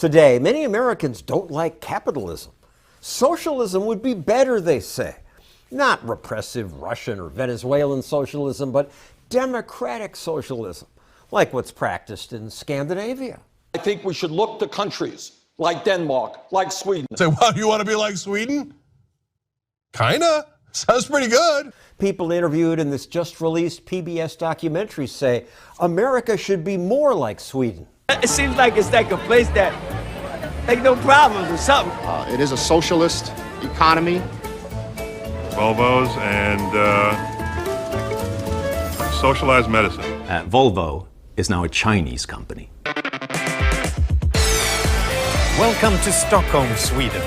Today, many Americans don't like capitalism. Socialism would be better, they say. Not repressive Russian or Venezuelan socialism, but democratic socialism, like what's practiced in Scandinavia. I think we should look to countries like Denmark, like Sweden. Say, well, you want to be like Sweden? Kinda. Sounds pretty good. People interviewed in this just-released PBS documentary say America should be more like Sweden. It seems like it's like a place that, like, no problems or something. It is a socialist economy. Volvos and socialized medicine. Volvo is now a Chinese company. Welcome to Stockholm, Sweden.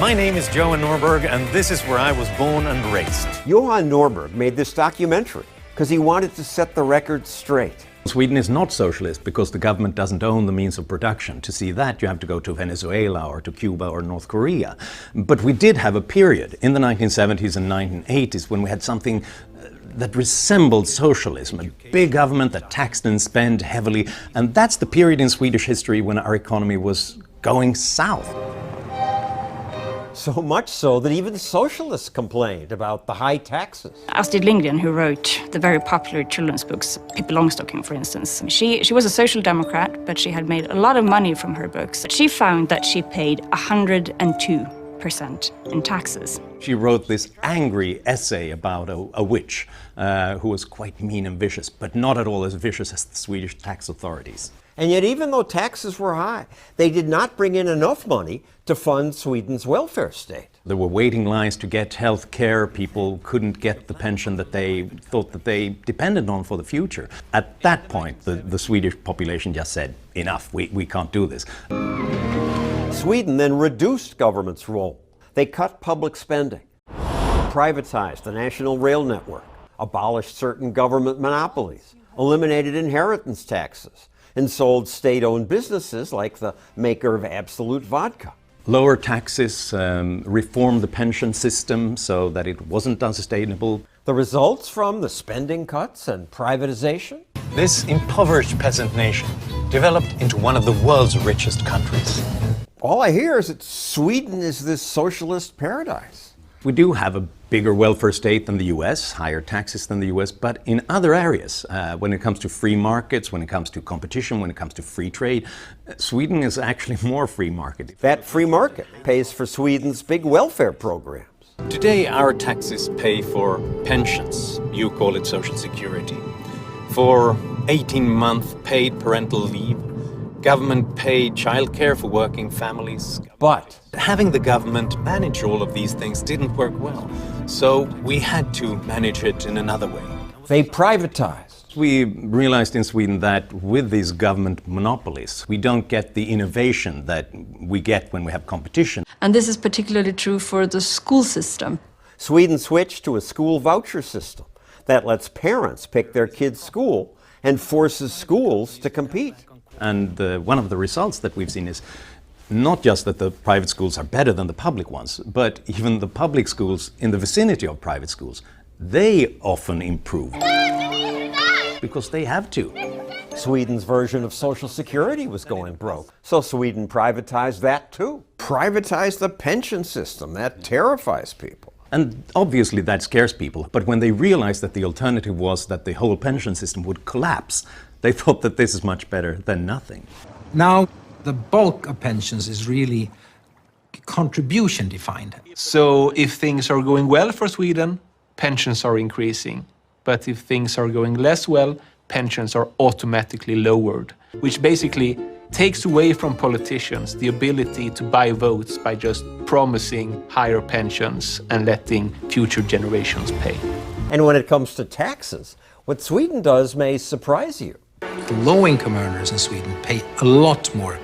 My name is Johan Norberg, and this is where I was born and raised. Johan Norberg made this documentary because he wanted to set the record straight. Sweden is not socialist because the government doesn't own the means of production. To see that, you have to go to Venezuela or to Cuba or North Korea. But we did have a period in the 1970s and 1980s when we had something that resembled socialism, a big government that taxed and spent heavily. And that's the period in Swedish history when our economy was going south. So much so that even socialists complained about the high taxes. Astrid Lindgren, who wrote the very popular children's books, Pippi Longstocking, for instance, she was a social democrat, but she had made a lot of money from her books. She found that she paid 102% in taxes. She wrote this angry essay about a witch who was quite mean and vicious, but not at all as vicious as the Swedish tax authorities. And yet, even though taxes were high, they did not bring in enough money to fund Sweden's welfare state. There were waiting lines to get health care. People couldn't get the pension that they thought that they depended on for the future. At that point, the Swedish population just said, enough, we can't do this. Sweden then reduced government's role. They cut public spending, privatized the national rail network, abolished certain government monopolies, eliminated inheritance taxes, and sold state-owned businesses like the maker of Absolute Vodka. Lower taxes, reformed the pension system so that it wasn't unsustainable. The results from the spending cuts and privatization? This impoverished peasant nation developed into one of the world's richest countries. All I hear is that Sweden is this socialist paradise. We do have a bigger welfare state than the US, higher taxes than the US, but in other areas, when it comes to free markets, when it comes to competition, when it comes to free trade, Sweden is actually more free market. That free market pays for Sweden's big welfare programs. Today, our taxes pay for pensions. You call it social security. For 18-month paid parental leave, government-paid childcare for working families. But having the government manage all of these things didn't work well, so we had to manage it in another way. They privatized. We realized in Sweden that with these government monopolies, we don't get the innovation that we get when we have competition. And this is particularly true for the school system. Sweden switched to a school voucher system that lets parents pick their kids' school and forces schools to compete. And one of the results that we've seen is not just that the private schools are better than the public ones, but even the public schools in the vicinity of private schools, they often improve because they have to. Sweden's version of Social Security was going broke, so Sweden privatized that too. Privatized the pension system. That terrifies people. And obviously that scares people, but when they realized that the alternative was that the whole pension system would collapse, they thought that this is much better than nothing. Now, the bulk of pensions is really contribution defined. So if things are going well for Sweden, pensions are increasing. But if things are going less well, pensions are automatically lowered, which basically takes away from politicians the ability to buy votes by just promising higher pensions and letting future generations pay. And when it comes to taxes, what Sweden does may surprise you. The low-income earners in Sweden pay a lot more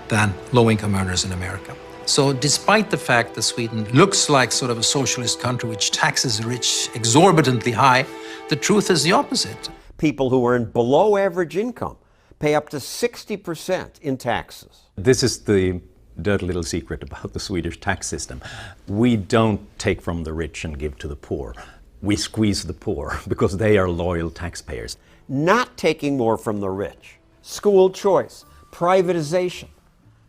than low-income earners in America. So despite the fact that Sweden looks like sort of a socialist country which taxes the rich exorbitantly high, the truth is the opposite. People who earn below average income pay up to 60% in taxes. This is the dirty little secret about the Swedish tax system. We don't take from the rich and give to the poor. We squeeze the poor because they are loyal taxpayers. Not taking more from the rich, school choice, privatization.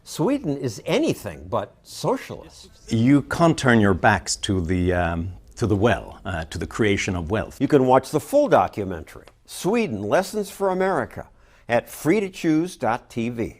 Sweden is anything but socialist. You can't turn your backs to the well, to the creation of wealth. You can watch the full documentary, Sweden, Lessons for America, at freetochoose.tv.